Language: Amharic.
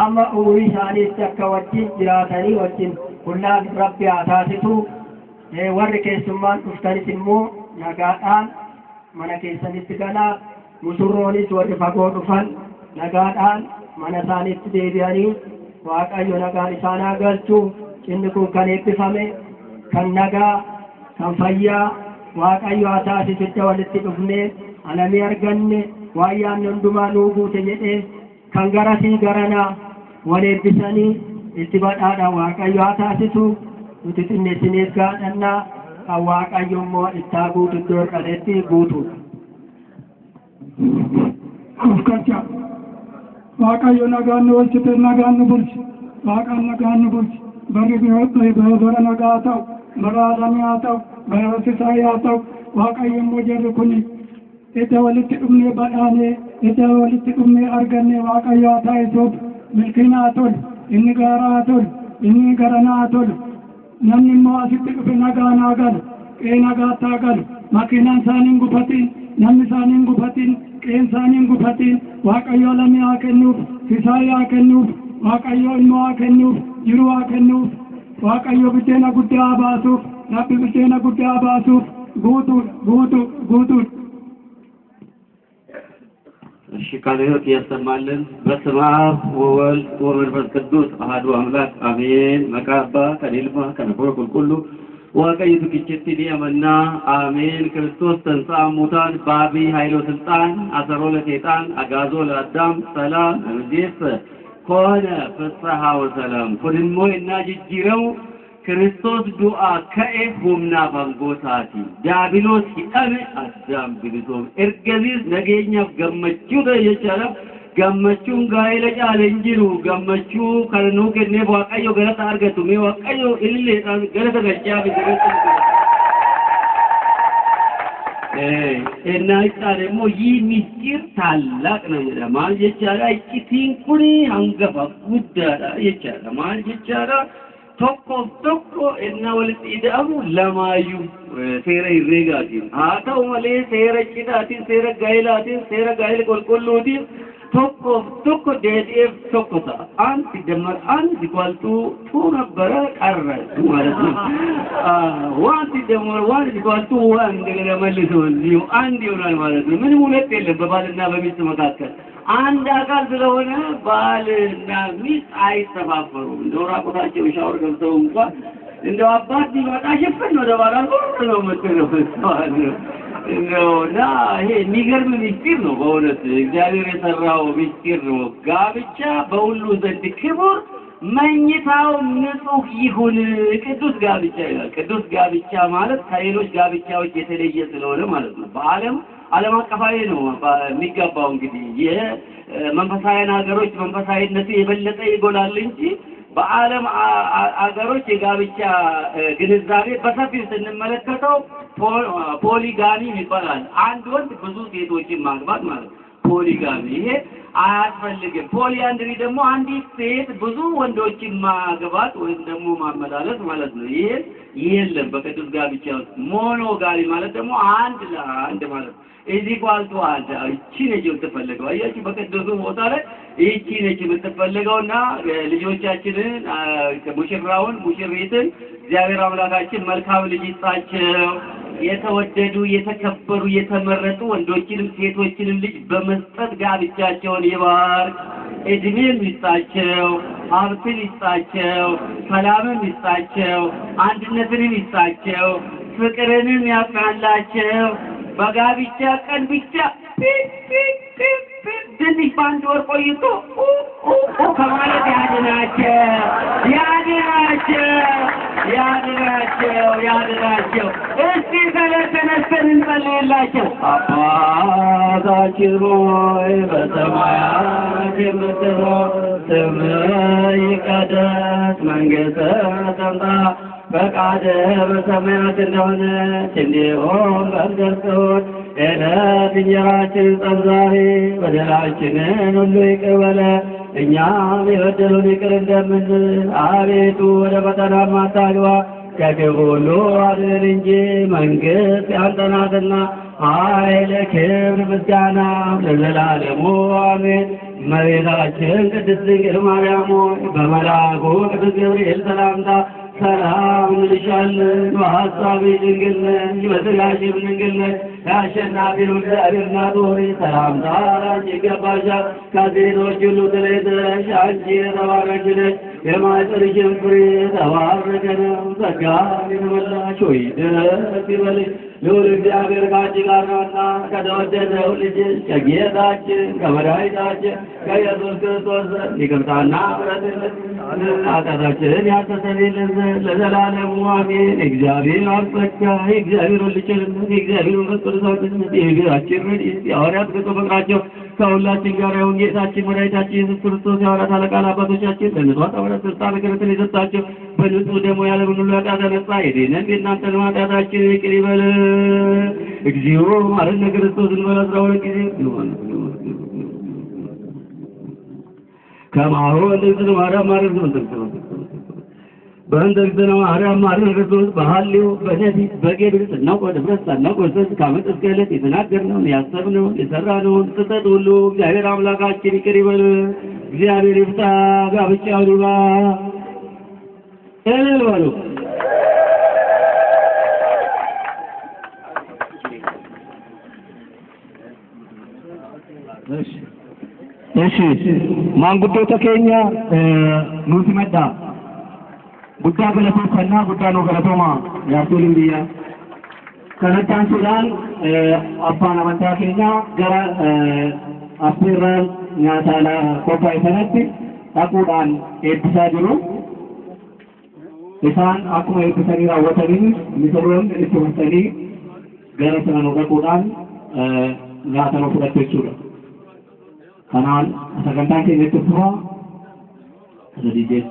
أما أولي شانيس تكوتين جراتني وتين كنا ربي عتاسسو warri keessummaan dhuftanis immoo nagaadhaan mana keessanitti galaa musurroonis warri fagoo dhufan nagaadhaan mana isaaniitti deebi'anii waaqayyo nagaan isaan haa galchu inni kun kan eebbifame kan nagaa kan fayyaa waaqayyo haa taasisitti walitti dhufnee alamii arganne waayyaan hundumaa nuu guute jedhee kan garasii garanaa wal eebbisanii itti badhaadhaan waaqayyo haa taasisu nuti xinneessinees gaadhannaa kan waaqayyo immoo ittaa guutu iddoo dhaleetti guutuudha. Ufkacha waaqayyo nagaan nu oolchite nagaan nu bulchi waaqaan nagaan nu bulchi barri bara nagaa haa ta'u bara alamii haa ta'u bara horsiisaa haa ta'u waaqayyo immoo jarri kun itti walitti dhufnee badhaanee itti walitti dhufnee argannee waaqayyo haa taasisuuf milkiina haa tolu inni gaaraa haa tolu inni garanaa haa tolu. namni immoo asitti dhufe nagaan haa galu qe'ee nagaatti haa galu makiinaan isaaniin gufatiin namni isaaniin gufatiin qe'een isaaniin gufatiin waaqayyo alamii haa kennuuf fisaayii haa kennuuf waaqayyo ilmoo haa kennuuf jiruu haa kennuuf waaqayyo biddeena guddaa haa baasuuf rabbi biddeena guddaa haa baasuuf guutuudha. ሽካሪዮት ያሰማልን በስመ አብ ወወልድ ወመንፈስ ቅዱስ አሐዱ አምላክ አሜን። መቃባ ከልማ ከነፎር ኩሉ ወቀይቱ ክችቲ ዲያመና አሜን። ክርስቶስ ተንሥአ እሙታን በአቢይ ኃይሎ ስልጣን አሰሮ ለሰይጣን አጋዞ ለአዳም ሰላም እምይእዜሰ ኮነ ፍስሐ ወሰላም ኩንሞ እና ጅጅረው ክርስቶስ ዱአ ከኤሁምና ባንጎታቲ ዳቢሎስ ይጣነ አዳም ቢልቶም እርገዚዝ ነገኛ ገመቹ ደየቻለ ገመቹን ጋይለ ጫለ እንጂሩ ገመቹ ከነኑ ከኔ ዋቀዮ ገለታ አርገቱ ሜ ዋቀዮ ኢልሌ ገለታ ገጫ ቢገረጥ እና ይጣለሞ ይሚስኪር ታላቅ ነው ማለት የቻለ አይቲን ኩኒ አንገፋ ጉዳዳ የቻለ ማለት የቻለ tokko enna walit idamu lamayu sera irregatin ataw male sera chidatin sera gaila kolkollutin tokko dedef tokko ta anti demar anti equal to nabara qarra ማለት wanti demar wanti equal to እንደገና መልሶ ነው አንድ ይሆናል ማለት ነው ምንም ሁለት የለም በባልና በሚስት መካከል አንድ አካል ስለሆነ ባልና ሚስት አይተባበሩም እንደው ራቆታቸው ሻወር ገብተው እንኳን እንደው አባት ሊመጣ ሽፍን ወደ ባላ ነው መጥተው እንደው ይሄ የሚገርም ምስጢር ነው በእውነት እግዚአብሔር የሰራው ምስጢር ነው ጋብቻ በሁሉ ዘንድ ክቡር መኝታው ንጹህ ይሁን ቅዱስ ጋብቻ ይላል ቅዱስ ጋብቻ ማለት ከሌሎች ጋብቻዎች የተለየ ስለሆነ ማለት ነው ዓለም አቀፋዊ ነው የሚገባው እንግዲህ የመንፈሳዊያን ሀገሮች መንፈሳዊነቱ የበለጠ ይጎላል እንጂ በዓለም ሀገሮች የጋብቻ ግንዛቤ በሰፊው ስንመለከተው ፖሊጋሚ ይባላል አንድ ወንድ ብዙ ሴቶችን ማግባት ማለት ፖሊጋሚ ይሄ አያስፈልግም ፖሊአንድሪ ደግሞ አንዲት ሴት ብዙ ወንዶችን ማግባት ወይም ደግሞ ማመላለስ ማለት ነው ይሄ የለም በቅዱስ ጋብቻ ውስጥ ሞኖጋሚ ማለት ደግሞ አንድ ለአንድ ማለት እዚህ ቋልቶ አለ እቺ ነች የምትፈልገው አያችሁ በቅዱስ ቦታ ላይ እቺ ነች የምትፈልገውና ልጆቻችንን ሙሽራውን ሙሽሪትን እግዚአብሔር አምላካችን መልካም ልጅ ይስጣቸው የተወደዱ የተከበሩ የተመረጡ ወንዶችንም ሴቶችንም ልጅ በመስጠት ጋብቻቸውን ይባርክ እድሜን ይስጣቸው ሀብትን ይስጣቸው ሰላምን ይስጣቸው አንድነትን ይስጣቸው ፍቅርንም ያጽናላቸው በጋብቻ ቀን ብቻ ትንሽ ባንድ ወር ቆይቶ ከማለት ያድናቸው እስቲ ተነስተን እንጸልይላቸው አባታችን ሆይ በሰማያት የምትኖር ስምህ ይቀደስ መንግሥትህ ትምጣ ፈቃድህ በሰማያት እንደሆነች እንዲሁም በምድር ትሁን የዕለት እንጀራችንን ስጠን ዛሬ በደላችንን ሁሉ ይቅር በለን እኛም የበደሉንን ይቅር እንደምንል አቤቱ ወደ ፈተናም አታግባን ከክፉ ሁሉ አድነን እንጂ መንግሥት ያንተ ናትና ኃይል ክብር ምስጋና ለዘላለሙ አሜን እመቤታችን ቅድስት ድንግል ማርያም ሆይ በመልአኩ ቅዱስ ገብርኤል ሰላምታ ሰላም እንልሻለን። በሐሳብሽ ድንግል ነሽ፣ በሥጋሽም ድንግል ነሽ። የአሸናፊው እግዚአብሔር እናት ሆይ ሰላምታ ላንቺ ይገባሻል። ከሴቶች ሁሉ ተለይተሽ አንቺ የተባረክሽ ነሽ፣ የማኅፀንሽም ፍሬ የተባረከ ነው። ጸጋን የተመላሽ ሆይ ደስ ይበልሽ፣ ልዑል እግዚአብሔር ከአንቺ ጋር ነውና ከተወደደው ልጅሽ ከጌታችን ከመድኃኒታችን ከኢየሱስ ክርስቶስ ዘንድ ይቅርታና ምሕረትን ኃጢአታችንን ያስተሰርይልን ዘንድ ለዘላለሙ አሜን። እግዚአብሔር አብ ጸጋ፣ የእግዚአብሔር ወልድ ቸርነት፣ የእግዚአብሔር መንፈስ ቅዱስ አንድነት፣ የእግዚአብሔር ረድኤት፣ የሐዋርያት ፍቅር በፍቅራቸው ከሁላችን ጋር ይሁን። ጌታችን መድኃኒታችን ኢየሱስ ክርስቶስ የሐዋርያት አለቃ ለአባቶቻችን ለንጹሐን ሐዋርያት ሥልጣነ ክህነትን የሰጣቸው በንጹሕ ደሙ የዓለምን ሁሉ ኃጢአት ያነጻ የድኅነት የእናንተን ኃጢአታችንን ይቅር ይበለን። እግዚኦ መሐረነ ክርስቶስ እንበል 12 ጊዜ ከማሁ እንድንጽን ማርያም ማረን በእንደግዘነ ማርያም ማረን ክርስቶስ በሐልዮ በነቢብ በጌብር ስናውቅ ወድፍረት ሳናውቅ ወሰት ከዓመት እስከ ዕለት የተናገርነውን ያሰብነውን የሠራነውን ስህተት ሁሉ እግዚአብሔር አምላካችን ይቅር ይበለን። እግዚአብሔር ይፍታ፣ ጋብቻውን ይባ እልል በሉ። እሺ ማንጉዶ ተከኛ ኑቲ መዳ ጉዳ ገለቶፈና ጉዳ ነው ገለቶማ ያቱልን ቢያ ከነታን ሱዳን አባና መንታ ከኛ ገራ አፍራን ኛታላ ኮፋይ ተነቲ ታቁዳን ኤብሳ ጅሩ ኢሳን አኩመ ኤብሰኒ ራወተኒ ሚሰሮን ኢትወሰኒ ገራ ሰነኖ ታቁዳን ዛተኖ ፍለተቹ kanaan sagantaan keenyatti furaa sadii